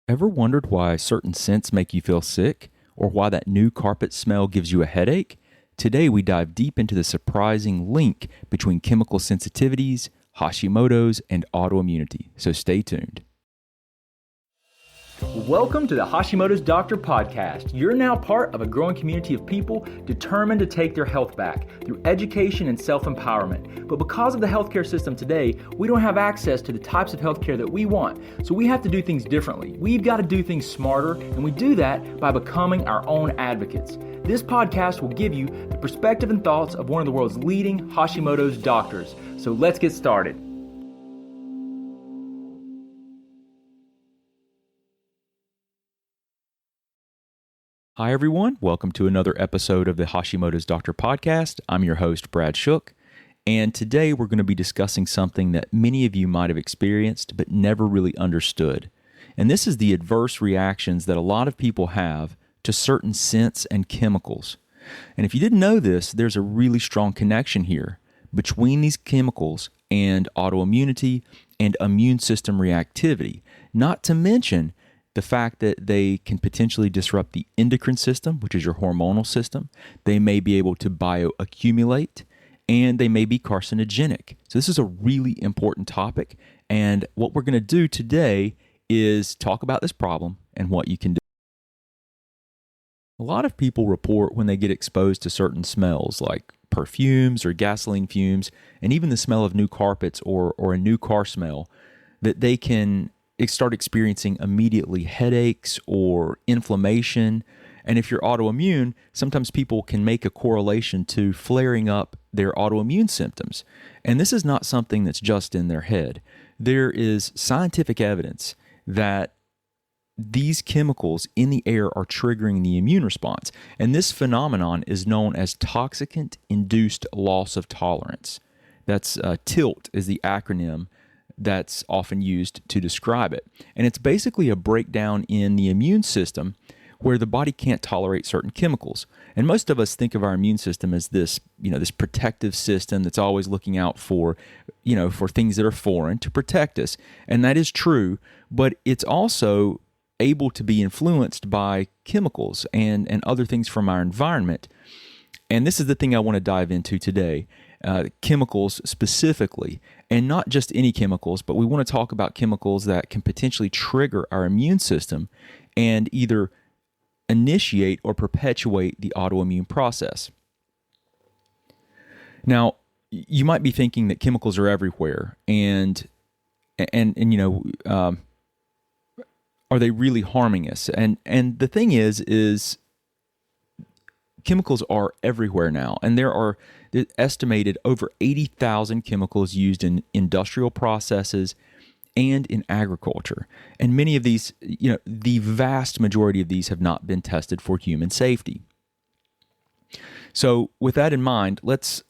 Ever wondered why certain scents make you feel sick, or why that new carpet smell gives you a headache? Today we dive deep into the surprising link between chemical sensitivities, Hashimoto's, and autoimmunity, so stay tuned. Welcome to the Hashimoto's Doctor Podcast. You're now part of a growing community of people determined to take their health back through education and self-empowerment. But because of the healthcare system today, we don't have access to the types of healthcare that we want. So we have to do things differently. We've got to do things smarter, and we do that by becoming our own advocates. This podcast will give you the perspective and thoughts of one of the world's leading Hashimoto's doctors. So let's get started. Hi, everyone. Welcome to another episode of the Hashimoto's Doctor Podcast. I'm your host, Brad Shook, and today we're going to be discussing something that many of you might have experienced but never really understood. And this is the adverse reactions that a lot of people have to certain scents and chemicals. And if you didn't know this, there's a really strong connection here between these chemicals and autoimmunity and immune system reactivity, not to mention the fact that they can potentially disrupt the endocrine system, which is your hormonal system. They may be able to bioaccumulate, and they may be carcinogenic. So this is a really important topic, and what we're going to do today is talk about this problem and what you can do. A lot of people report when they get exposed to certain smells like perfumes or gasoline fumes, and even the smell of new carpets or a new car smell, that they can start experiencing immediately headaches or inflammation. And if you're autoimmune, sometimes people can make a correlation to flaring up their autoimmune symptoms. And this is not something that's just in their head. There is scientific evidence that these chemicals in the air are triggering the immune response. And this phenomenon is known as toxicant-induced loss of tolerance. That's TILT is the acronym that's often used to describe it. And it's basically a breakdown in the immune system where the body can't tolerate certain chemicals. And most of us think of our immune system as this, this protective system that's always looking out for, for things that are foreign to protect us. And that is true, but it's also able to be influenced by chemicals and other things from our environment. And this is the thing I want to dive into today. Chemicals specifically, and not just any chemicals, but we want to talk about chemicals that can potentially trigger our immune system and either initiate or perpetuate the autoimmune process. Now, you might be thinking that chemicals are everywhere, and are they really harming us? And the thing is chemicals are everywhere now, and there are estimated over 80,000 chemicals used in industrial processes and in agriculture. And many of these, the vast majority of these have not been tested for human safety. So with that in mind, let's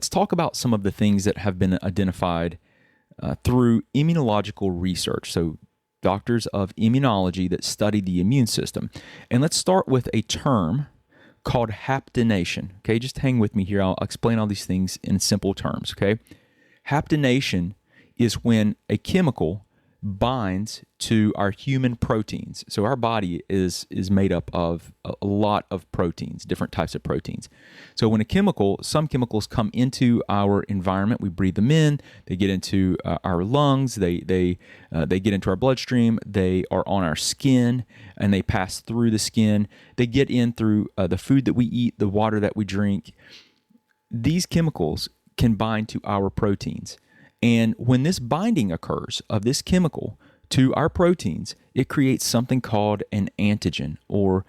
talk about some of the things that have been identified through immunological research. So doctors of immunology that study the immune system. And let's start with a term called Haptination. Okay, just hang with me here. I'll explain all these things in simple terms. Okay, Haptination is when a chemical binds to our human proteins. So our body is made up of a lot of proteins, different types of proteins. So when some chemicals come into our environment, we breathe them in. They get into our lungs. They get into our bloodstream. They are on our skin, and they pass through the skin. They get in through the food that we eat, the water that we drink. These chemicals can bind to our proteins. And when this binding occurs of this chemical to our proteins, it creates something called an antigen, or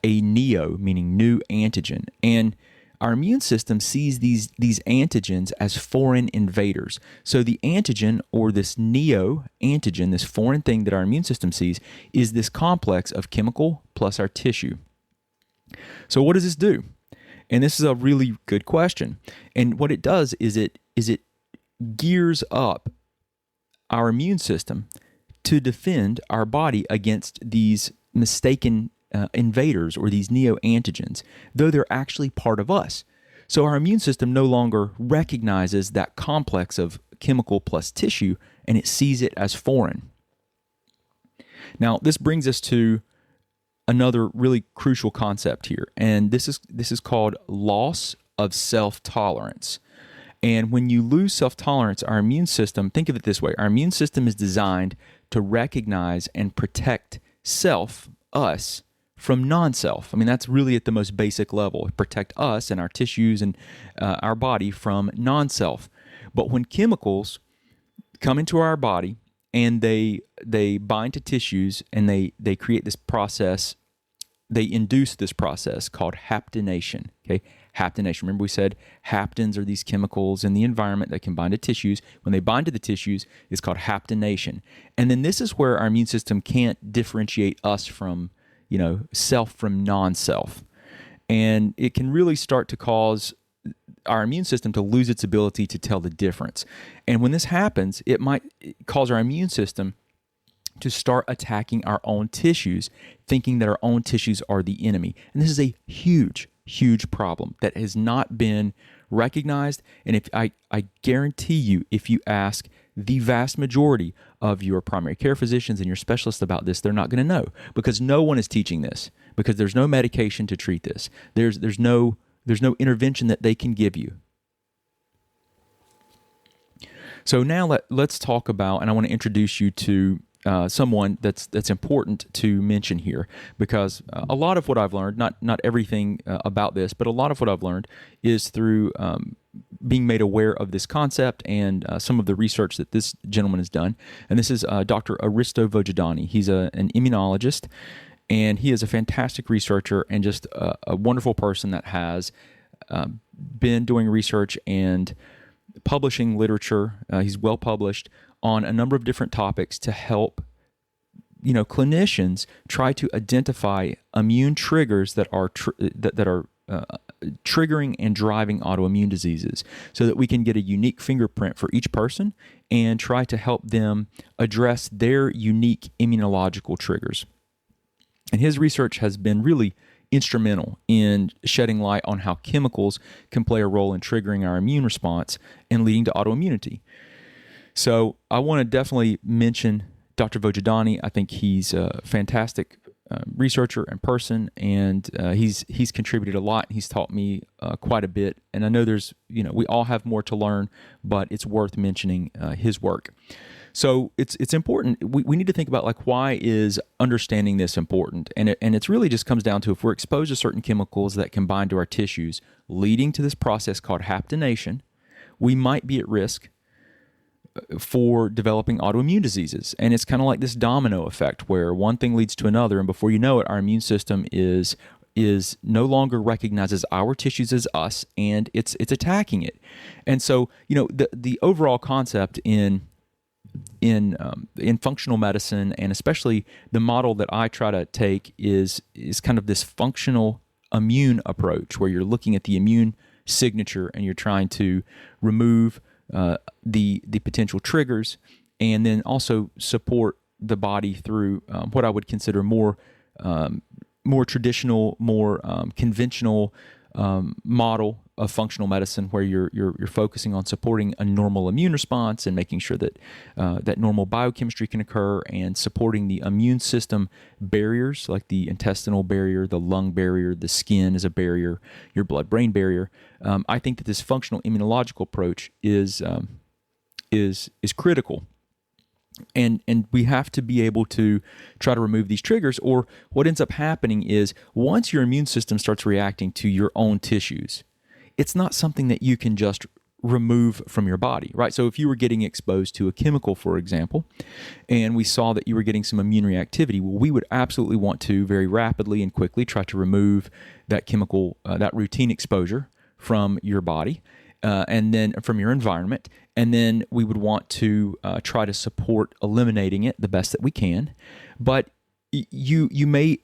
a neo, meaning new antigen. And our immune system sees these antigens as foreign invaders. So the antigen, or this neo antigen, this foreign thing that our immune system sees, is this complex of chemical plus our tissue. So what does this do? And this is a really good question. And what it does is it gears up our immune system to defend our body against these mistaken invaders, or these neoantigens, though they're actually part of us. So our immune system no longer recognizes that complex of chemical plus tissue, and it sees it as foreign. Now, this brings us to another really crucial concept here, and this is called loss of self-tolerance. And when you lose self-tolerance, our immune system, think of it this way, our immune system is designed to recognize and protect self, us, from non-self. I mean, that's really at the most basic level, protect us and our tissues and our body from non-self. But when chemicals come into our body and they bind to tissues and they create this process, they induce this process called haptination. Okay, haptination. Remember we said haptins are these chemicals in the environment that can bind to tissues. When they bind to the tissues, it's called haptination. And then this is where our immune system can't differentiate us from, self from non-self. And it can really start to cause our immune system to lose its ability to tell the difference. And when this happens, it might cause our immune system to start attacking our own tissues, thinking that our own tissues are the enemy. And this is a huge, huge problem that has not been recognized. And if I guarantee you, if you ask the vast majority of your primary care physicians and your specialists about this, they're not going to know, because no one is teaching this, because there's no medication to treat this. There's no intervention that they can give you. So now let's talk about, and I want to introduce you to someone that's important to mention here, because a lot of what I've learned, not everything about this, but a lot of what I've learned is through being made aware of this concept and some of the research that this gentleman has done. And this is Dr. Aristo Vojdani. He's an immunologist, and he is a fantastic researcher and just a wonderful person that has been doing research and publishing literature. He's well published on a number of different topics to help clinicians try to identify immune triggers that are triggering and driving autoimmune diseases, so that we can get a unique fingerprint for each person and try to help them address their unique immunological triggers. And his research has been really instrumental in shedding light on how chemicals can play a role in triggering our immune response and leading to autoimmunity. So I want to definitely mention Dr. Vojdani. I think he's a fantastic researcher and person, and he's contributed a lot. He's taught me quite a bit, and I know there's we all have more to learn, but it's worth mentioning his work. So it's important. We need to think about why is understanding this important, and it's really just comes down to, if we're exposed to certain chemicals that can bind to our tissues, leading to this process called haptination, we might be at risk for developing autoimmune diseases. And it's kind of like this domino effect where one thing leads to another, and before you know it, our immune system is no longer recognizes our tissues as us, and it's attacking it. And so the overall concept in functional medicine, and especially the model that I try to take, is kind of this functional immune approach, where you're looking at the immune signature and you're trying to remove the potential triggers, and then also support the body through what I would consider more traditional, more conventional model of functional medicine, where you're focusing on supporting a normal immune response and making sure that that normal biochemistry can occur, and supporting the immune system barriers like the intestinal barrier, the lung barrier, the skin is a barrier, your blood-brain barrier. I think that this functional immunological approach is critical. And we have to be able to try to remove these triggers, or what ends up happening is, once your immune system starts reacting to your own tissues, it's not something that you can just remove from your body, right? So if you were getting exposed to a chemical, for example, and we saw that you were getting some immune reactivity, well, we would absolutely want to very rapidly and quickly try to remove that chemical, that routine exposure from your body. And then from your environment, and then we would want to try to support eliminating it the best that we can. But you may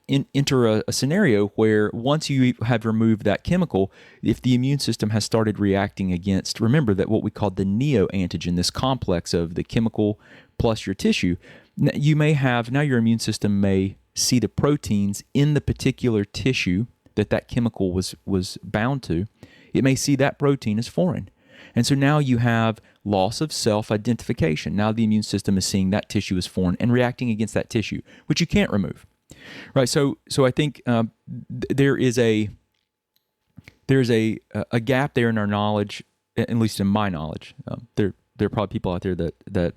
enter a scenario where, once you have removed that chemical, if the immune system has started reacting against, remember that what we call the neoantigen, this complex of the chemical plus your tissue, you may have, now your immune system may see the proteins in the particular tissue that chemical was bound to. It may see that protein as foreign. And so now you have loss of self-identification. Now the immune system is seeing that tissue as foreign and reacting against that tissue, which you can't remove, right? So I think there is a gap there in our knowledge, at least in my knowledge. There are probably people out there that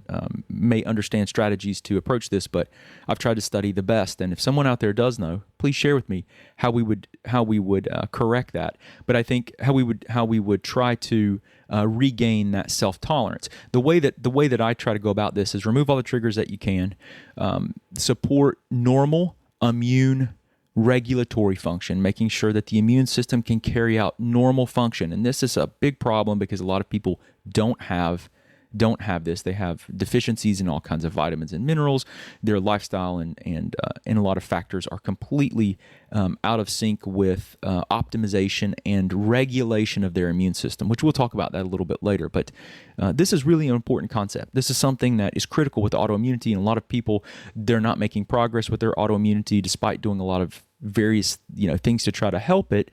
may understand strategies to approach this, but I've tried to study the best. And if someone out there does know, please share with me how we would correct that. But I think how we would try to regain that self-tolerance. The way that I try to go about this is remove all the triggers that you can, support normal immune regulatory function, making sure that the immune system can carry out normal function. And this is a big problem because a lot of people don't have this. They have deficiencies in all kinds of vitamins and minerals. Their lifestyle and a lot of factors are completely out of sync with optimization and regulation of their immune system, which we'll talk about that a little bit later. But this is really an important concept. This is something that is critical with autoimmunity, and a lot of people, they're not making progress with their autoimmunity despite doing a lot of various things to try to help it.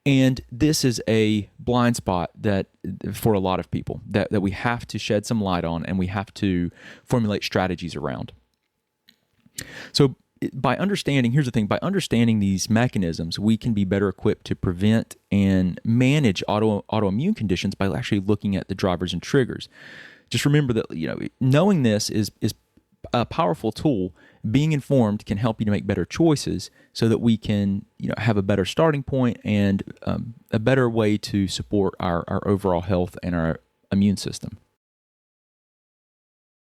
And this is a blind spot that for a lot of people that we have to shed some light on, and we have to formulate strategies around. So by understanding these mechanisms, we can be better equipped to prevent and manage autoimmune conditions by actually looking at the drivers and triggers. Just remember that knowing this is a powerful tool. Being informed can help you to make better choices so that we can have a better starting point and a better way to support our overall health and our immune system.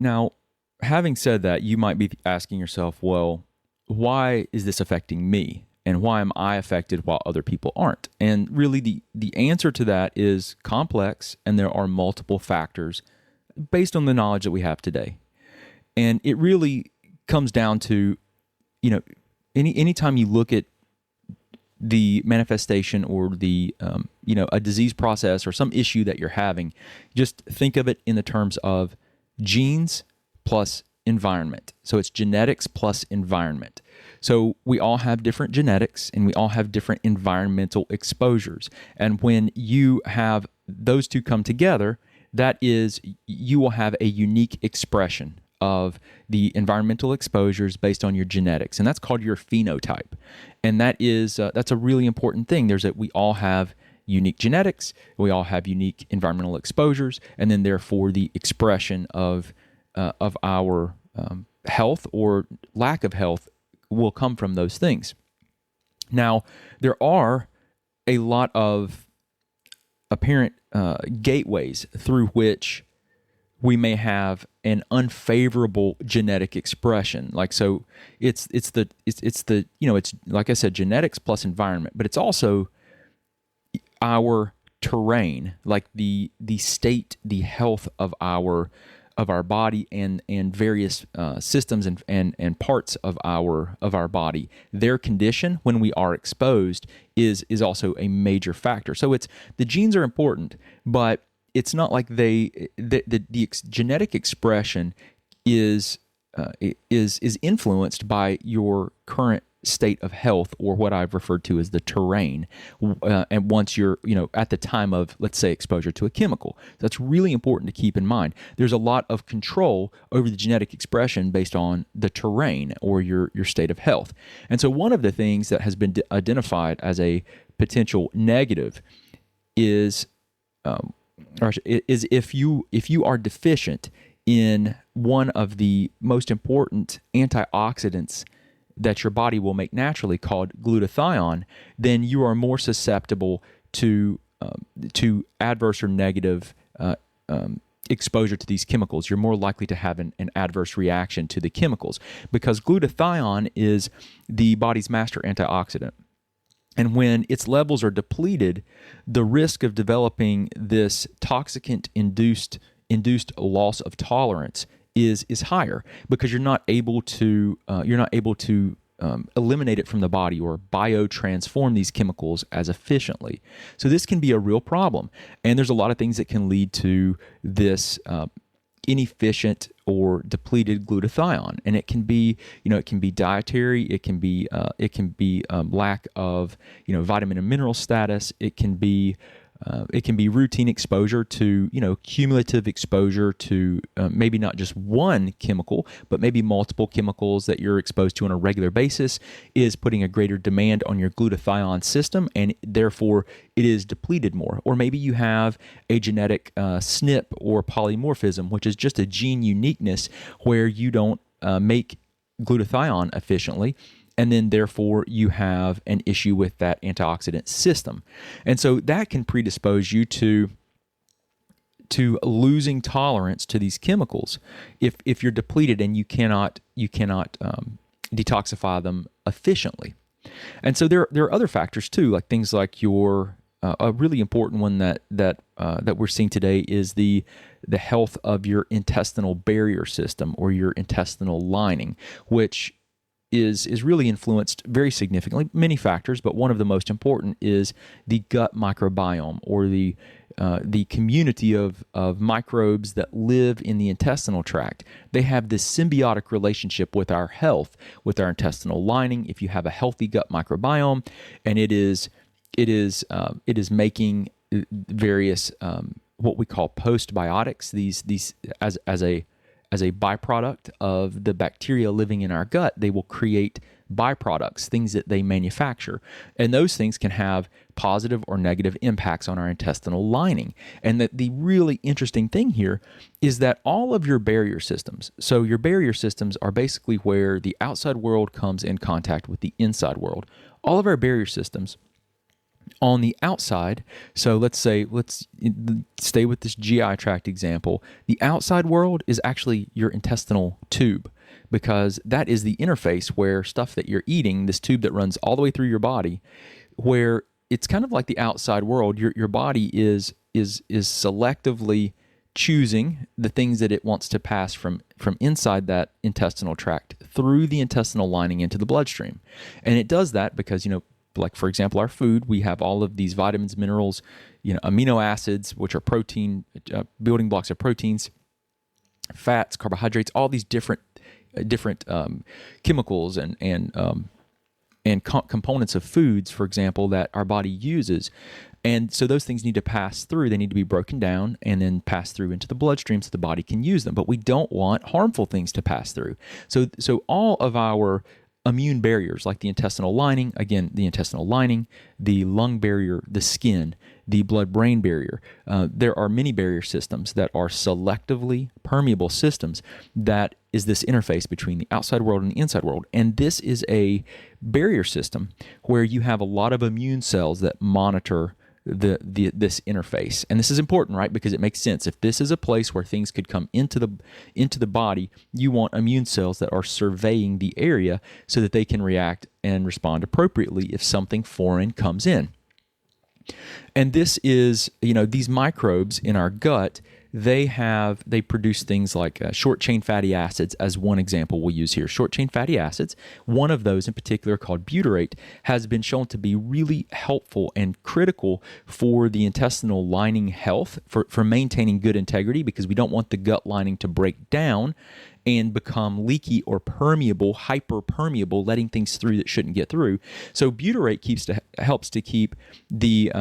Now, having said that, you might be asking yourself, well, why is this affecting me? And why am I affected while other people aren't? And really the answer to that is complex, and there are multiple factors based on the knowledge that we have today. And it really comes down to, anytime you look at the manifestation or the, a disease process or some issue that you're having, just think of it in the terms of genes plus environment. So it's genetics plus environment. So we all have different genetics and we all have different environmental exposures. And when you have those two come together, that is, you will have a unique expression of the environmental exposures based on your genetics, and that's called your phenotype. And that's a really important thing. We all have unique genetics, we all have unique environmental exposures, and then therefore the expression of our health or lack of health will come from those things. Now, there are a lot of apparent gateways through which we may have an unfavorable genetic expression. It's like I said, genetics plus environment, but it's also our terrain, like the state, the health of our body and various systems and parts of our body. Their condition when we are exposed is also a major factor. So the genes are important, but it's not like the genetic expression is influenced by your current state of health, or what I've referred to as the terrain, and once you're at the time of, let's say, exposure to a chemical. That's really important to keep in mind. There's a lot of control over the genetic expression based on the terrain or your state of health. And so one of the things that has been identified as a potential negative is if you are deficient in one of the most important antioxidants that your body will make naturally, called glutathione, then you are more susceptible to adverse or negative exposure to these chemicals. You're more likely to have an adverse reaction to the chemicals, because glutathione is the body's master antioxidant. And when its levels are depleted, the risk of developing this toxicant-induced loss of tolerance is higher, because you're not able to eliminate it from the body or biotransform these chemicals as efficiently. So this can be a real problem, and there's a lot of things that can lead to this inefficient or depleted glutathione, and it can be dietary, it can be lack of vitamin and mineral status, it can be it can be routine exposure to, cumulative exposure to maybe not just one chemical, but maybe multiple chemicals that you're exposed to on a regular basis is putting a greater demand on your glutathione system, and therefore it is depleted more. Or maybe you have a genetic SNP or polymorphism, which is just a gene uniqueness where you don't make glutathione efficiently, and then therefore you have an issue with that antioxidant system. And so that can predispose you to losing tolerance to these chemicals if you're depleted and you cannot detoxify them efficiently. And so there are other factors too, like things like your a really important one that we're seeing today is the health of your intestinal barrier system or your intestinal lining, which is really influenced very significantly, many factors, but one of the most important is the gut microbiome, or the community of microbes that live in the intestinal tract. They have this symbiotic relationship with our health, with our intestinal lining. If you have a healthy gut microbiome, and it is making various what we call postbiotics, these as a byproduct of the bacteria living in our gut, they will create byproducts, things that they manufacture. And those things can have positive or negative impacts on our intestinal lining. And the really interesting thing here is that all of your barrier systems, so your barrier systems are basically where the outside world comes in contact with the inside world. All of our barrier systems on the outside, so let's stay with this GI tract example. The outside world is actually your intestinal tube, because that is the interface where stuff that you're eating, this tube that runs all the way through your body, where it's kind of like the outside world. Your body is selectively choosing the things that it wants to pass from inside that intestinal tract through the intestinal lining into the bloodstream. And it does that because, like for example, our food, we have all of these vitamins, minerals, amino acids, which are protein, building blocks of proteins, fats, carbohydrates, all these different chemicals and components of foods, for example, that our body uses. And so those things need to pass through. They need to be broken down and then pass through into the bloodstream so the body can use them. But we don't want harmful things to pass through. So all of our immune barriers, like the intestinal lining, again, the intestinal lining, the lung barrier, the skin, the blood-brain barrier. There are many barrier systems that are selectively permeable systems that is this interface between the outside world and the inside world. And this is a barrier system where you have a lot of immune cells that monitor this interface. And this is important, right? Because it makes sense. If this is a place where things could come into the body, you want immune cells that are surveying the area so that they can react and respond appropriately if something foreign comes in. And this is, these microbes in our gut, they produce things like short chain fatty acids, as one example we'll use here. Short chain fatty acids, one of those in particular called butyrate, has been shown to be really helpful and critical for the intestinal lining health, for maintaining good integrity, because we don't want the gut lining to break down and become leaky or permeable, hyperpermeable, letting things through that shouldn't get through. So butyrate helps to keep the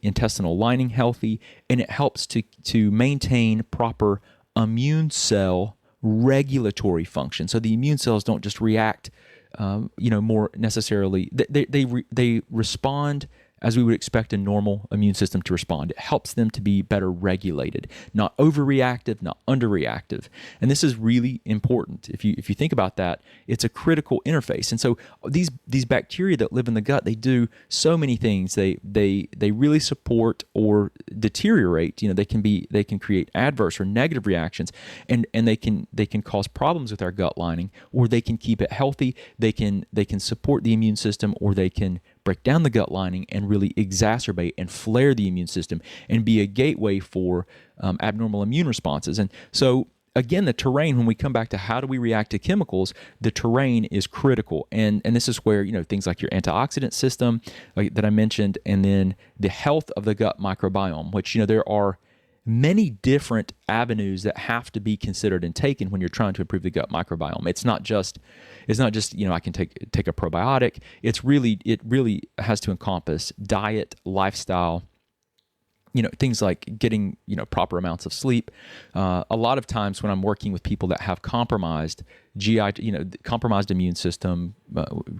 intestinal lining healthy, and it helps to maintain proper immune cell regulatory function. So the immune cells don't just react, more necessarily. They respond as we would expect a normal immune system to respond. It helps them to be better regulated, not overreactive, not underreactive. And this is really important. If you think about that, it's a critical interface. And so these bacteria that live in the gut, they do so many things. They really support or deteriorate. They can create adverse or negative reactions, and they can cause problems with our gut lining, or they can keep it healthy. They can support the immune system, or they can break down the gut lining and really exacerbate and flare the immune system and be a gateway for abnormal immune responses. And so, again, the terrain, when we come back to how do we react to chemicals, the terrain is critical. And this is where, things like your antioxidant system that I mentioned, and then the health of the gut microbiome, which, there are many different avenues that have to be considered and taken when you're trying to improve the gut microbiome. It's not just I can take a probiotic. It really has to encompass diet, lifestyle, things like getting, proper amounts of sleep. A lot of times when I'm working with people that have compromised GI, compromised immune system,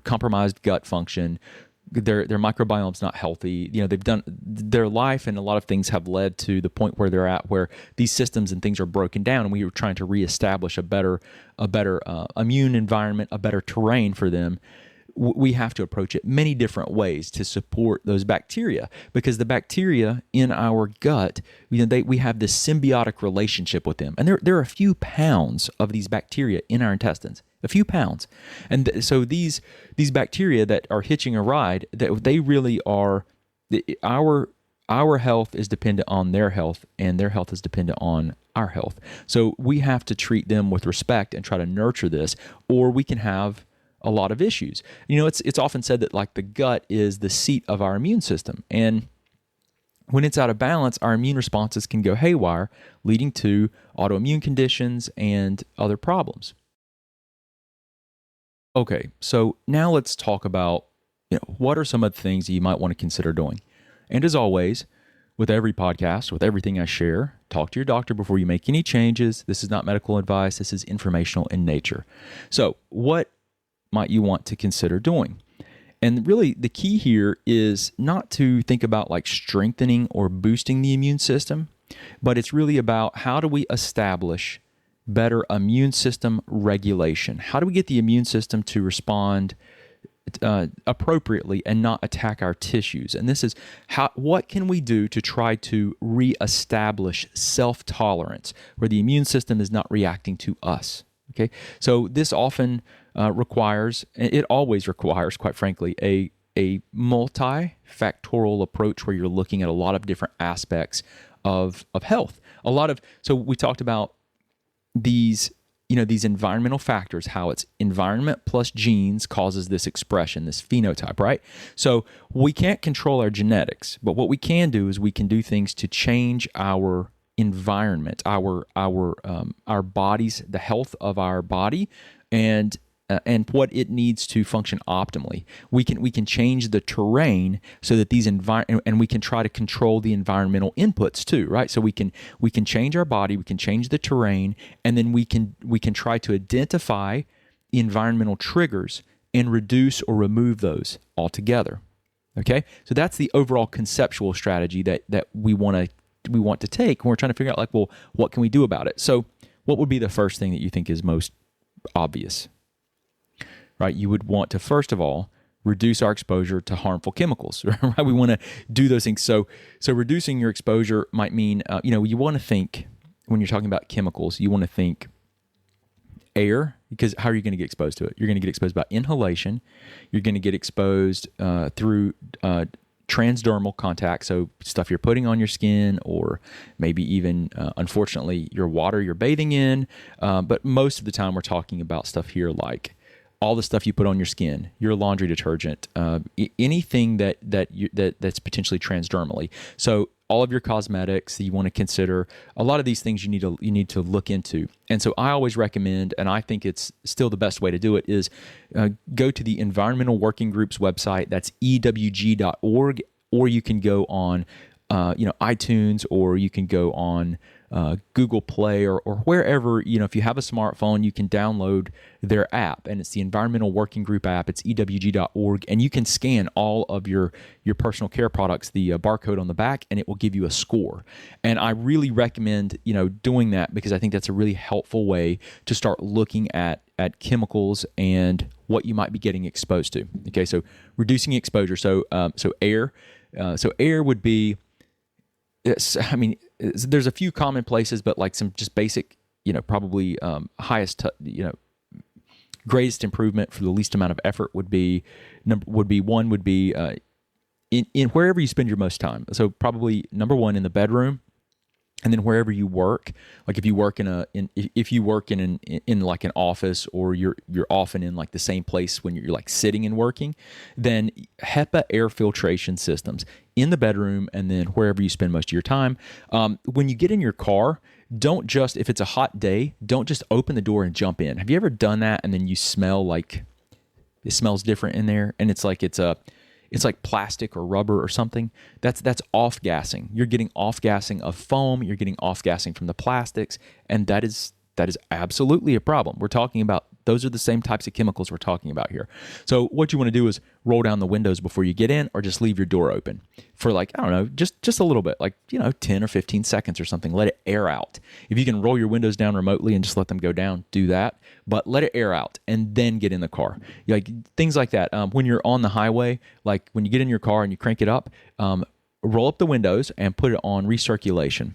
compromised gut function, their microbiome's not healthy. They've done their life, and a lot of things have led to the point where they're at, where these systems and things are broken down, and we are trying to reestablish a better immune environment, a better terrain for them. We have to approach it many different ways to support those bacteria, because the bacteria in our gut, we have this symbiotic relationship with them, and there are a few pounds of these bacteria in our intestines, a few pounds, and so these bacteria that are hitching a ride, that they really are our health is dependent on their health, and their health is dependent on our health. So we have to treat them with respect and try to nurture this, or we can have a lot of issues. It's often said that like the gut is the seat of our immune system, and when it's out of balance, our immune responses can go haywire, leading to autoimmune conditions and other problems. Okay, so now let's talk about what are some of the things that you might want to consider doing. And as always, with every podcast, with everything I share, talk to your doctor before you make any changes. This is not medical advice. This is informational in nature. So what might you want to consider doing? And really the key here is not to think about like strengthening or boosting the immune system, but it's really about how do we establish better immune system regulation? How do we get the immune system to respond appropriately and not attack our tissues? And this is what can we do to try to reestablish self-tolerance where the immune system is not reacting to us? Okay, so this often it always requires, quite frankly, a multifactorial approach where you're looking at a lot of different aspects of health. So we talked about these environmental factors, how it's environment plus genes causes this expression, this phenotype, right? So we can't control our genetics, but what we can do is we can do things to change our environment, our bodies, the health of our body, and what it needs to function optimally. We can change the terrain so that and we can try to control the environmental inputs too, right? So we can change our body, we can change the terrain, and then we can try to identify environmental triggers and reduce or remove those altogether. Okay, so that's the overall conceptual strategy that we want to take when we're trying to figure out, like, well, what can we do about it? So what would be the first thing that you think is most obvious? Right, you would want to, first of all, reduce our exposure to harmful chemicals, right? We want to do those things. So reducing your exposure might mean, you want to think, when you're talking about chemicals, you want to think air, because how are you going to get exposed to it? You're going to get exposed by inhalation. You're going to get exposed through transdermal contact, so stuff you're putting on your skin, or maybe even, unfortunately, your water you're bathing in. But most of the time we're talking about stuff here like all the stuff you put on your skin, your laundry detergent, anything that's potentially transdermally. So all of your cosmetics that you want to consider, a lot of these things you need to look into. And so I always recommend, and I think it's still the best way to do it, is go to the Environmental Working Group's website. That's ewg.org, or you can go on iTunes, or you can go on Google Play, or wherever, if you have a smartphone, you can download their app, and it's the Environmental Working Group app. It's ewg.org, and you can scan all of your personal care products, the barcode on the back, and it will give you a score. And I really recommend, doing that, because I think that's a really helpful way to start looking at chemicals and what you might be getting exposed to. Okay, so reducing exposure. So air. So air would be, there's a few common places, but like some just basic, probably highest, greatest improvement for the least amount of effort would be in wherever you spend your most time. So probably number one, in the bedroom, and then wherever you work. Like if you work if you work in like an office, or you're often in like the same place when you're like sitting and working, then HEPA air filtration systems in the bedroom, and then wherever you spend most of your time. When you get in your car, if it's a hot day, don't just open the door and jump in. Have you ever done that, and then you smell like it smells different in there, and it's like it's it's like plastic or rubber or something, that's off-gassing. You're getting off-gassing of foam, you're getting off-gassing from the plastics, and that is absolutely a problem. We're talking about, those are the same types of chemicals we're talking about here. So what you want to do is roll down the windows before you get in, or just leave your door open for like, I don't know, just a little bit, like, 10 or 15 seconds or something. Let it air out. If you can roll your windows down remotely and just let them go down, do that. But let it air out and then get in the car. Like things like that. When you're on the highway, like when you get in your car and you crank it up, roll up the windows and put it on recirculation.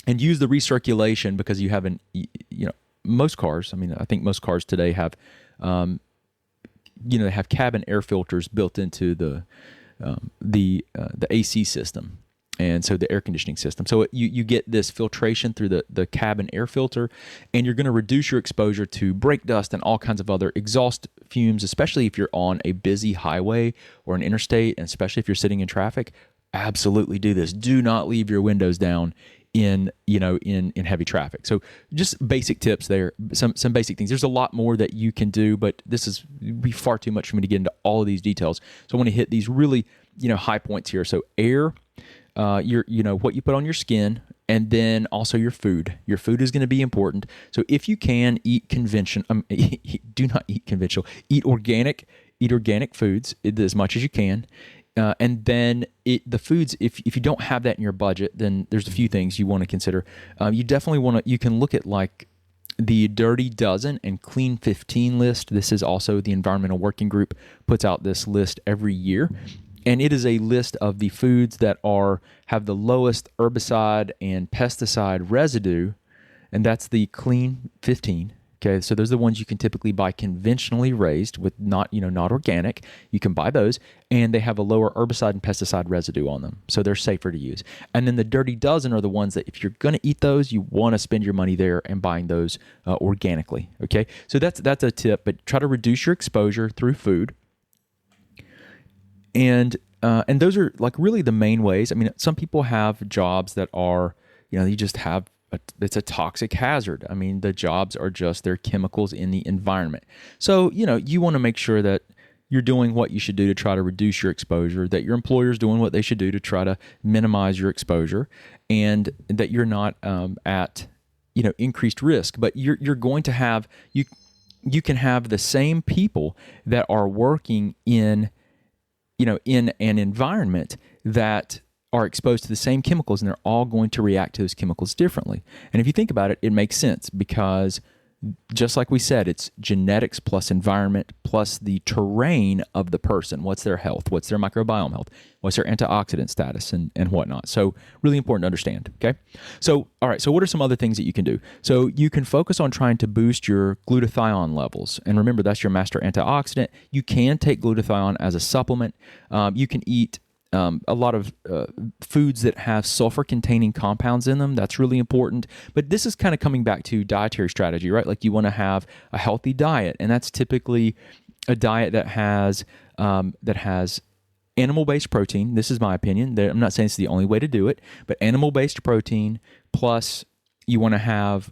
And use the recirculation because you have most cars, I think most cars today have, they have cabin air filters built into the AC system. And so the air conditioning system. So you get this filtration through the cabin air filter, and you're going to reduce your exposure to brake dust and all kinds of other exhaust fumes, especially if you're on a busy highway or an interstate, and especially if you're sitting in traffic. Absolutely do this. Do not leave your windows down in heavy traffic. So just basic tips there, some basic things. There's a lot more that you can do, but this would be far too much for me to get into all of these details. So I want to hit these really, high points here. So air, what you put on your skin, and then also your food. Your food is going to be important. So if you can eat do not eat conventional, eat organic foods as much as you can. And then the foods, if you don't have that in your budget, then there's a few things you want to consider. You definitely you can look at like the Dirty Dozen and Clean 15 list. This is also the Environmental Working Group puts out this list every year. And it is a list of the foods that have the lowest herbicide and pesticide residue, and that's the Clean 15. Okay, so those are the ones you can typically buy conventionally raised with not organic. You can buy those, and they have a lower herbicide and pesticide residue on them, so they're safer to use. And then the Dirty Dozen are the ones that if you're going to eat those, you want to spend your money there and buying those organically. Okay, so that's a tip, but try to reduce your exposure through food. And those are like really the main ways. Some people have jobs that are, you just have. It's a toxic hazard. The jobs are just, they're chemicals in the environment. So, you want to make sure that you're doing what you should do to try to reduce your exposure, that your employer's doing what they should do to try to minimize your exposure, and that you're not at, increased risk. But you're going to have, you can have the same people that are working in an environment that are exposed to the same chemicals, and they're all going to react to those chemicals differently. And if you think about it, it makes sense because just like we said, it's genetics plus environment plus the terrain of the person. What's their health? What's their microbiome health? What's their antioxidant status and whatnot? So really important to understand, okay? So, all right, so what are some other things that you can do? So you can focus on trying to boost your glutathione levels. And remember, that's your master antioxidant. You can take glutathione as a supplement. You can eat a lot of foods that have sulfur-containing compounds in them. That's really important. But this is kind of coming back to dietary strategy, right? Like you want to have a healthy diet, and that's typically a diet that has animal-based protein. This is my opinion. I'm not saying it's the only way to do it, but animal-based protein, plus you want to have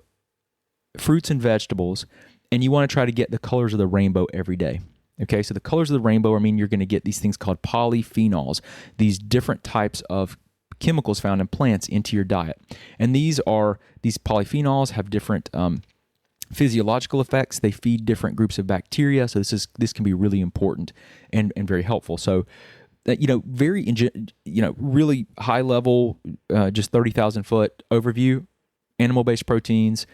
fruits and vegetables, and you want to try to get the colors of the rainbow every day. Okay, so the colors of the rainbow, you're going to get these things called polyphenols, these different types of chemicals found in plants into your diet. And these polyphenols have different physiological effects. They feed different groups of bacteria. So this can be really important and very helpful. So, really high level, just 30,000 foot overview, animal-based proteins,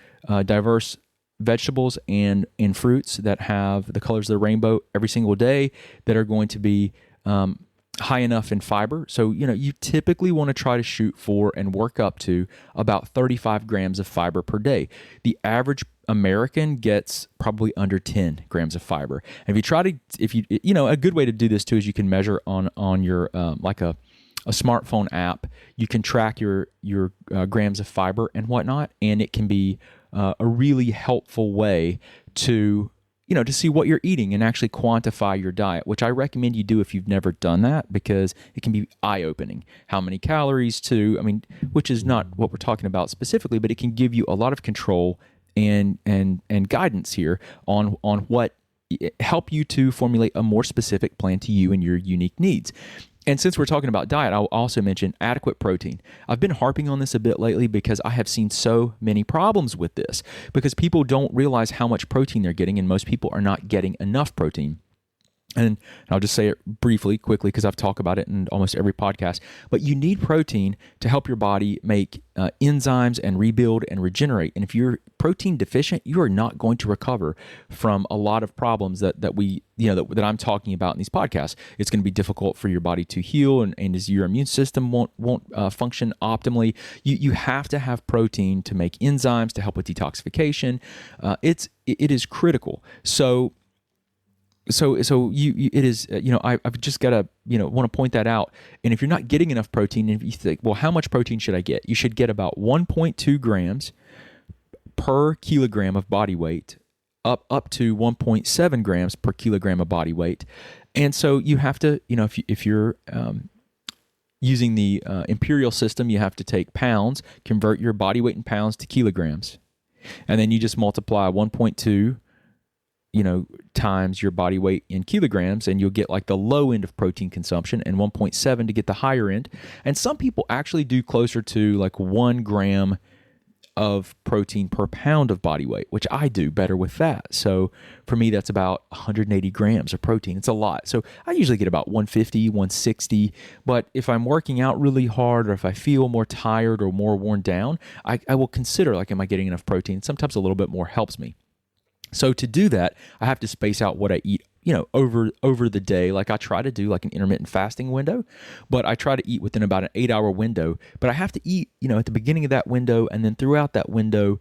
diverse vegetables and fruits that have the colors of the rainbow every single day that are going to be high enough in fiber. So, you typically want to try to shoot for and work up to about 35 grams of fiber per day. The average American gets probably under 10 grams of fiber. And a good way to do this too is you can measure on your, like a smartphone app. You can track your grams of fiber and whatnot, and it can be a really helpful way to see what you're eating and actually quantify your diet, which I recommend you do if you've never done that, because it can be eye-opening. How many calories which is not what we're talking about specifically, but it can give you a lot of control and guidance here on what help you to formulate a more specific plan to you and your unique needs. And since we're talking about diet, I'll also mention adequate protein. I've been harping on this a bit lately because I have seen so many problems with this, because people don't realize how much protein they're getting, and most people are not getting enough protein. And I'll just say it briefly, quickly, because I've talked about it in almost every podcast. But you need protein to help your body make enzymes and rebuild and regenerate. And if you're protein deficient, you are not going to recover from a lot of problems that I'm talking about in these podcasts. It's going to be difficult for your body to heal, and as your immune system won't function optimally. You have to have protein to make enzymes to help with detoxification. It is critical. I've just got to, want to point that out. And if you're not getting enough protein, and if you think, well, how much protein should I get? You should get about 1.2 grams per kilogram of body weight, up to 1.7 grams per kilogram of body weight. And so you have to, if you're using the imperial system, you have to take pounds, convert your body weight in pounds to kilograms, and then you just multiply 1.2 times your body weight in kilograms, and you'll get like the low end of protein consumption, and 1.7 to get the higher end. And some people actually do closer to like 1 gram of protein per pound of body weight, which I do better with that. So for me, that's about 180 grams of protein. It's a lot. So I usually get about 150, 160. But if I'm working out really hard, or if I feel more tired or more worn down, I will consider, like, am I getting enough protein? Sometimes a little bit more helps me. So to do that, I have to space out what I eat, over the day. Like I try to do like an intermittent fasting window, but I try to eat within about an 8-hour window. But I have to eat, at the beginning of that window, and then throughout that window,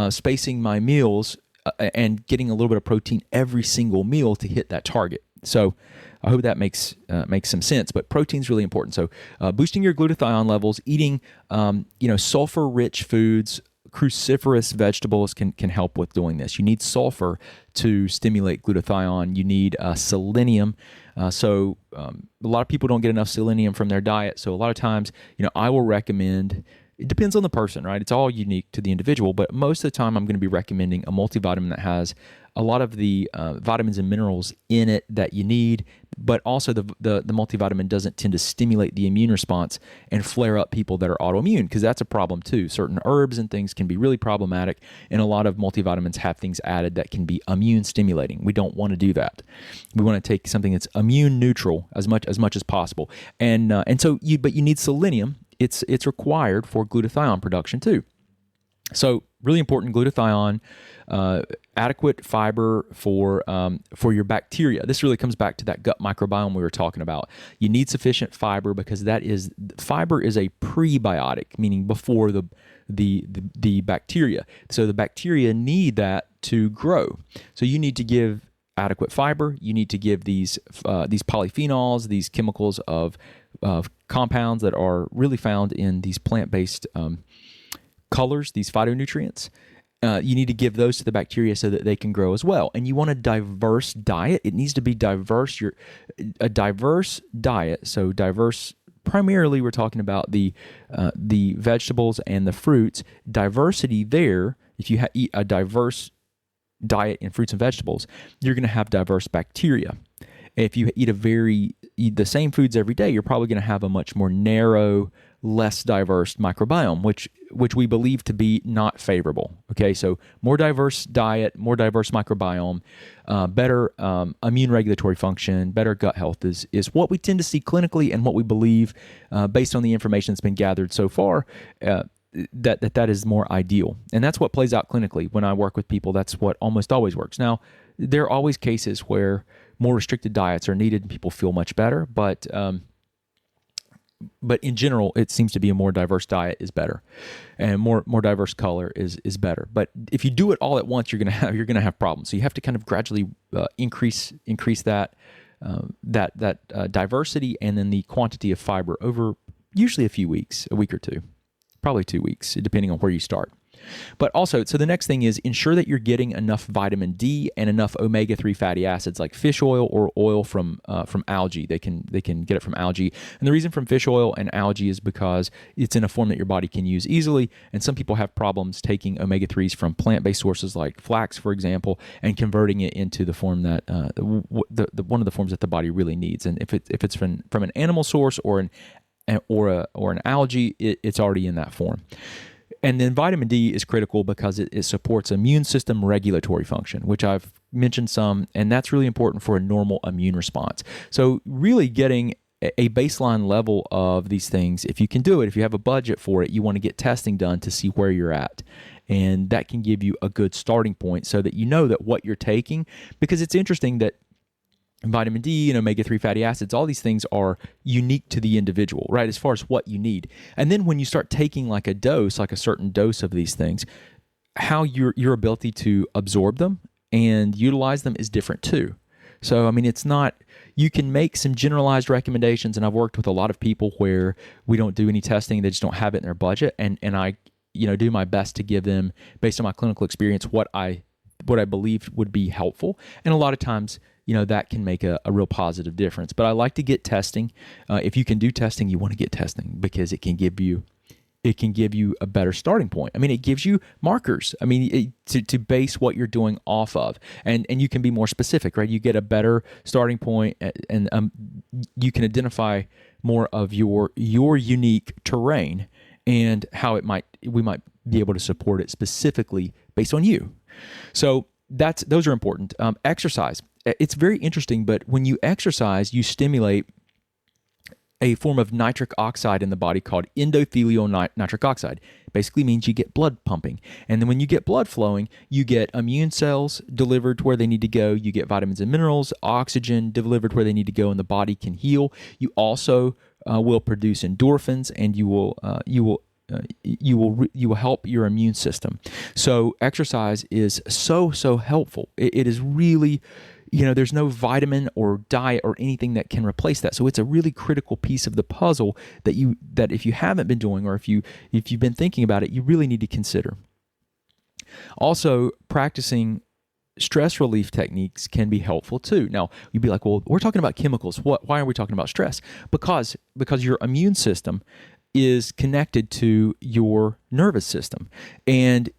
spacing my meals and getting a little bit of protein every single meal to hit that target. So I hope that makes some sense. But protein is really important. So boosting your glutathione levels, eating sulfur-rich foods, cruciferous vegetables can help with doing this. You need sulfur to stimulate glutathione. You need selenium. So a lot of people don't get enough selenium from their diet. So a lot of times, I will recommend, it depends on the person, right? It's all unique to the individual, but most of the time I'm going to be recommending a multivitamin that has a lot of the vitamins and minerals in it that you need, but also the multivitamin doesn't tend to stimulate the immune response and flare up people that are autoimmune, because that's a problem too. Certain herbs and things can be really problematic, and a lot of multivitamins have things added that can be immune stimulating. We don't want to do that. We want to take something that's immune neutral as much as possible. But you need selenium. It's required for glutathione production too. So really important, glutathione, adequate fiber for your bacteria. This really comes back to that gut microbiome we were talking about. You need sufficient fiber, because fiber is a prebiotic, meaning before the bacteria. So the bacteria need that to grow. So you need to give adequate fiber. You need to give these polyphenols, these chemicals of compounds that are really found in these plant-based colors, these phytonutrients. You need to give those to the bacteria so that they can grow as well. And you want a diverse diet. It needs to be diverse. A diverse diet. So diverse, primarily we're talking about the vegetables and the fruits. Diversity there, if you eat a diverse diet in fruits and vegetables, you're going to have diverse bacteria. If you eat the same foods every day, you're probably going to have a much more narrow, less diverse microbiome, which we believe to be not favorable. Okay, so more diverse diet, more diverse microbiome, better immune regulatory function, better gut health is what we tend to see clinically, and what we believe, based on the information that's been gathered so far, that is more ideal. And that's what plays out clinically. When I work with people, that's what almost always works. Now, there are always cases where more restricted diets are needed and people feel much better, but in general, it seems to be a more diverse diet is better, and more diverse color is better. But if you do it all at once, you're gonna have problems. So you have to kind of gradually increase that diversity, and then the quantity of fiber over usually a few weeks, a week or two, probably 2 weeks, depending on where you start. But also, so the next thing is ensure that you're getting enough vitamin D and enough omega-3 fatty acids like fish oil or oil from algae. They can get it from algae. And the reason from fish oil and algae is because it's in a form that your body can use easily. And some people have problems taking omega-3s from plant-based sources like flax, for example, and converting it into the form that one of the forms that the body really needs. And if it's from an animal source or an algae, it's already in that form. And then vitamin D is critical because it supports immune system regulatory function, which I've mentioned some, and that's really important for a normal immune response. So really getting a baseline level of these things, if you can do it, if you have a budget for it, you want to get testing done to see where you're at. And that can give you a good starting point so that you know that what you're taking, because it's interesting that vitamin D and omega-3 fatty acids, all these things are unique to the individual, right? As far as what you need. And then when you start taking like a certain dose of these things, how your ability to absorb them and utilize them is different too. So, I mean, it's not, you can make some generalized recommendations, and I've worked with a lot of people where we don't do any testing, they just don't have it in their budget, and I, do my best to give them, based on my clinical experience, what I believe would be helpful. And a lot of times, that can make a real positive difference. But I like to get testing. If you can do testing, you want to get testing because it can give you a better starting point. I mean, it gives you markers. I mean, to base what you're doing off of, and you can be more specific, right? You get a better starting point, and you can identify more of your unique terrain and how we might be able to support it specifically based on you. So those are important. Exercise. It's very interesting, but when you exercise, you stimulate a form of nitric oxide in the body called endothelial nitric oxide. Basically means you get blood pumping. And then when you get blood flowing, you get immune cells delivered to where they need to go. You get vitamins and minerals, oxygen delivered where they need to go, and the body can heal. You also will produce endorphins, and you will help your immune system. So exercise is so helpful. It is really, there's no vitamin or diet or anything that can replace that. So it's a really critical piece of the puzzle that if you haven't been doing, or if you've been thinking about it, you really need to consider. Also, practicing stress relief techniques can be helpful too. Now, you'd be like, well, we're talking about chemicals. Why are we talking about stress? Because your immune system is connected to your nervous system. And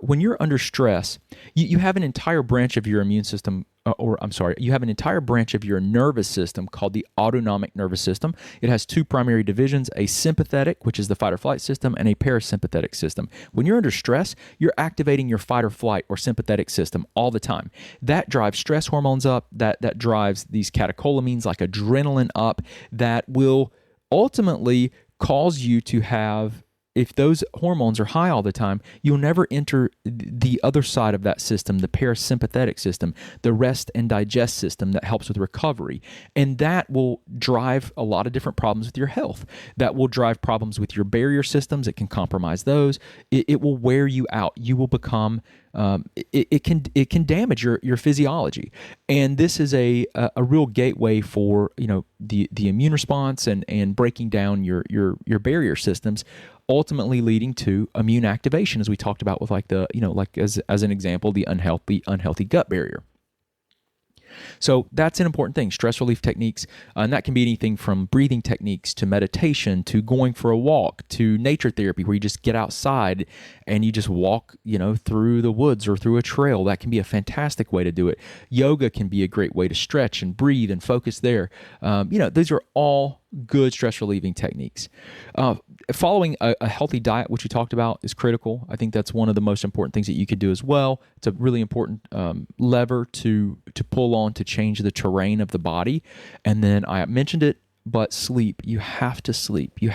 when you're under stress, you have an entire branch of your immune system, you have an entire branch of your nervous system called the autonomic nervous system. It has two primary divisions, a sympathetic, which is the fight or flight system, and a parasympathetic system. When you're under stress, you're activating your fight or flight or sympathetic system all the time. That drives stress hormones up, that drives these catecholamines like adrenaline up, that will ultimately cause you to have, if those hormones are high all the time, you'll never enter the other side of that system, the parasympathetic system, the rest and digest system that helps with recovery. And that will drive a lot of different problems with your health. That will drive problems with your barrier systems. It can compromise those. It will wear you out. You will become, it can damage your physiology. And this is a real gateway for, the immune response and breaking down your barrier systems, ultimately leading to immune activation, as we talked about with as an example, the unhealthy gut barrier. So that's an important thing, stress relief techniques, and that can be anything from breathing techniques to meditation to going for a walk to nature therapy, where you just get outside and you just walk, through the woods or through a trail. That can be a fantastic way to do it. Yoga can be a great way to stretch and breathe and focus there. Those are all good stress relieving techniques. Following a healthy diet, which we talked about, is critical. I think that's one of the most important things that you could do as well. It's a really important lever to pull on to change the terrain of the body. And then I mentioned it, but sleep. You have to sleep. You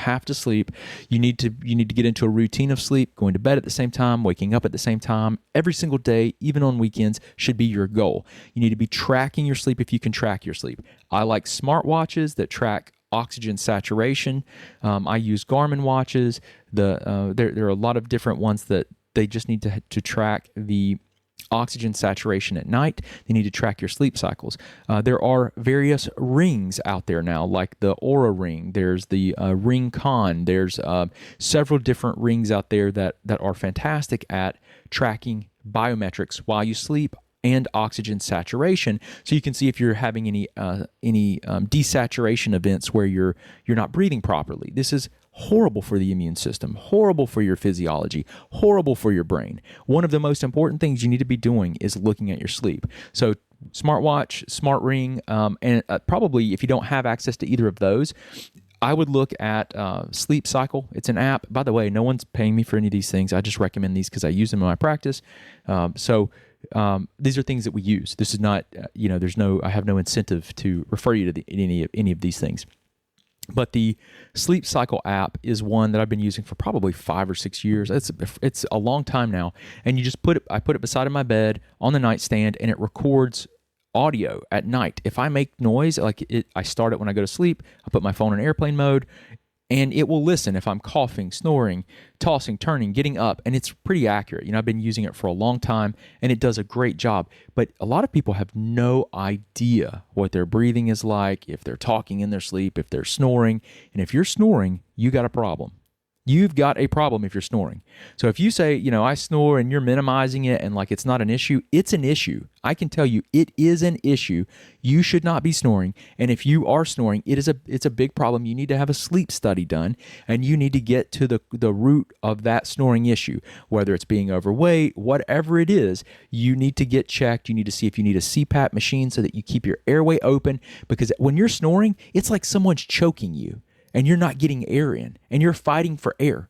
need to get into a routine of sleep. Going to bed at the same time, waking up at the same time, every single day, even on weekends, should be your goal. You need to be tracking your sleep if you can track your sleep. I like smartwatches that track oxygen saturation. I use Garmin watches. There are a lot of different ones that they just need to track the oxygen saturation at night. They need to track your sleep cycles. There are various rings out there now, like the Aura ring. There's the Ring Con. There's several different rings out there that are fantastic at tracking biometrics while you sleep and oxygen saturation, so you can see if you're having any desaturation events where you're not breathing properly. This is horrible for the immune system, horrible for your physiology, horrible for your brain. One of the most important things you need to be doing is looking at your sleep. So smartwatch, smart ring, and probably if you don't have access to either of those, I would look at Sleep Cycle. It's an app. By the way, no one's paying me for any of these things. I just recommend these because I use them in my practice. These are things that we use. This is not, I have no incentive to refer you to any of these things. But the Sleep Cycle app is one that I've been using for probably 5 or 6 years. It's a long time now. And I put it beside of my bed on the nightstand, and it records audio at night. If I make noise, I start it when I go to sleep. I put my phone in airplane mode, and it will listen if I'm coughing, snoring, tossing, turning, getting up, and it's pretty accurate. I've been using it for a long time, and it does a great job. But a lot of people have no idea what their breathing is like, if they're talking in their sleep, if they're snoring. And if you're snoring, you got a problem. You've got a problem if you're snoring. So if you say, I snore and you're minimizing it and like it's not an issue, it's an issue. I can tell you it is an issue. You should not be snoring. And if you are snoring, it's a big problem. You need to have a sleep study done, and you need to get to the root of that snoring issue, whether it's being overweight, whatever it is. You need to get checked. You need to see if you need a CPAP machine so that you keep your airway open, because when you're snoring, it's like someone's choking you, and you're not getting air in, and you're fighting for air.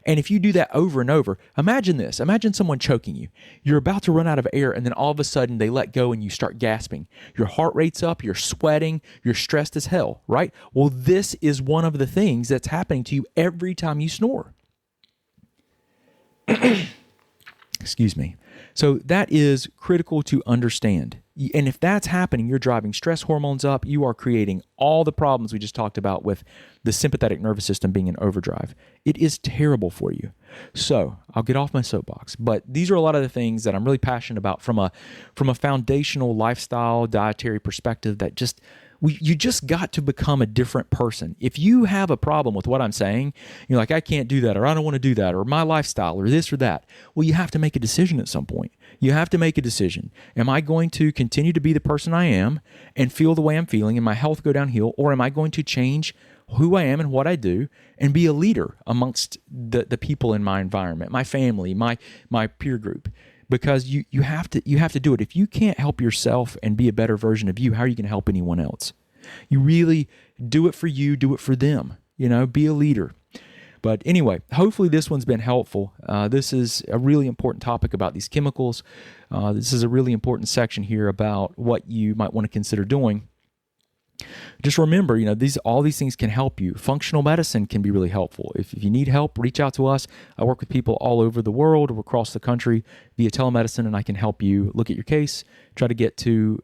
And if you do that over and over, imagine this. Imagine someone choking you. You're about to run out of air, and then all of a sudden they let go and you start gasping. Your heart rate's up, you're sweating, you're stressed as hell, right? Well, this is one of the things that's happening to you every time you snore. Excuse me. So that is critical to understand. And if that's happening, you're driving stress hormones up. You are creating all the problems we just talked about with the sympathetic nervous system being in overdrive. It is terrible for you. So I'll get off my soapbox, but these are a lot of the things that I'm really passionate about from a foundational lifestyle, dietary perspective that you just got to become a different person. If you have a problem with what I'm saying, you're like, I can't do that, or I don't want to do that, or my lifestyle, or this or that. Well, you have to make a decision at some point. You have to make a decision. Am I going to continue to be the person I am and feel the way I'm feeling and my health go downhill, or am I going to change who I am and what I do and be a leader amongst the people in my environment, my family, my peer group? Because you have to do it. If you can't help yourself and be a better version of you, how are you going to help anyone else? You really do it for you, do it for them. Be a leader. But anyway, hopefully this one's been helpful. This is a really important topic about these chemicals. This is a really important section here about what you might want to consider doing. Just remember, all these things can help you. Functional medicine can be really helpful. If you need help, reach out to us. I work with people all over the world or across the country via telemedicine, and I can help you look at your case, try to get to,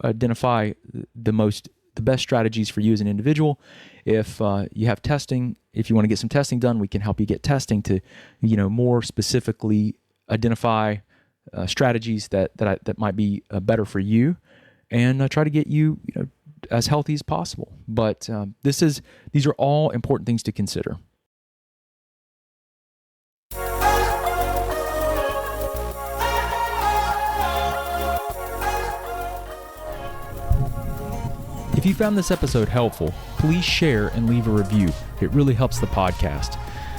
identify the best strategies for you as an individual. If you have testing, if you want to get some testing done, we can help you get testing to, more specifically identify strategies that might be better for you, and try to get you, as healthy as possible. But these are all important things to consider. If you found this episode helpful, please share and leave a review. It really helps the podcast.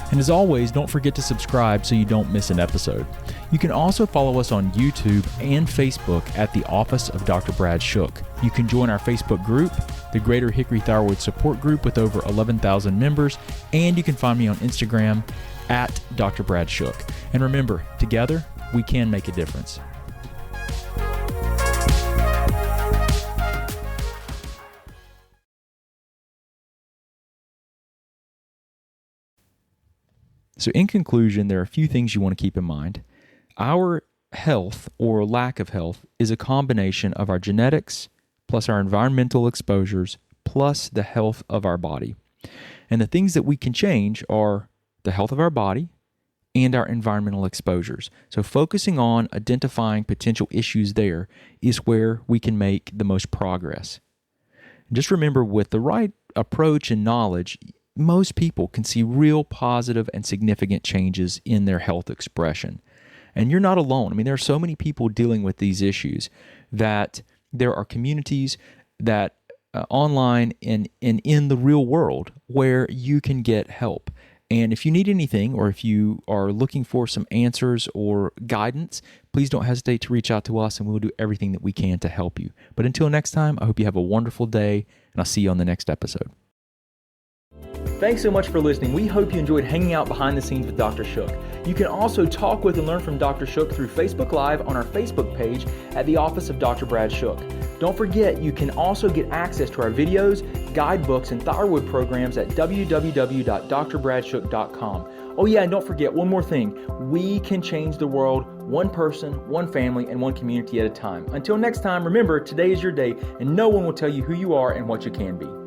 And as always, don't forget to subscribe so you don't miss an episode. You can also follow us on YouTube and Facebook at the Office of Dr. Brad Shook. You can join our Facebook group, the Greater Hickory Thyroid Support Group, with over 11,000 members, and you can find me on Instagram at Dr. Brad Shook. And remember, together, we can make a difference. So in conclusion, there are a few things you want to keep in mind. Our health or lack of health is a combination of our genetics plus our environmental exposures plus the health of our body. And the things that we can change are the health of our body and our environmental exposures. So focusing on identifying potential issues there is where we can make the most progress. And just remember, with the right approach and knowledge, most people can see real positive and significant changes in their health expression. And you're not alone. I mean, there are so many people dealing with these issues that there are communities that online and in the real world where you can get help. And if you need anything, or if you are looking for some answers or guidance, please don't hesitate to reach out to us, and we'll do everything that we can to help you. But until next time, I hope you have a wonderful day, and I'll see you on the next episode. Thanks so much for listening. We hope you enjoyed hanging out behind the scenes with Dr. Shook. You can also talk with and learn from Dr. Shook through Facebook Live on our Facebook page at the Office of Dr. Brad Shook. Don't forget, you can also get access to our videos, guidebooks, and thyroid programs at www.drbradshook.com. Oh yeah, and don't forget one more thing. We can change the world one person, one family, and one community at a time. Until next time, remember, today is your day, and no one will tell you who you are and what you can be.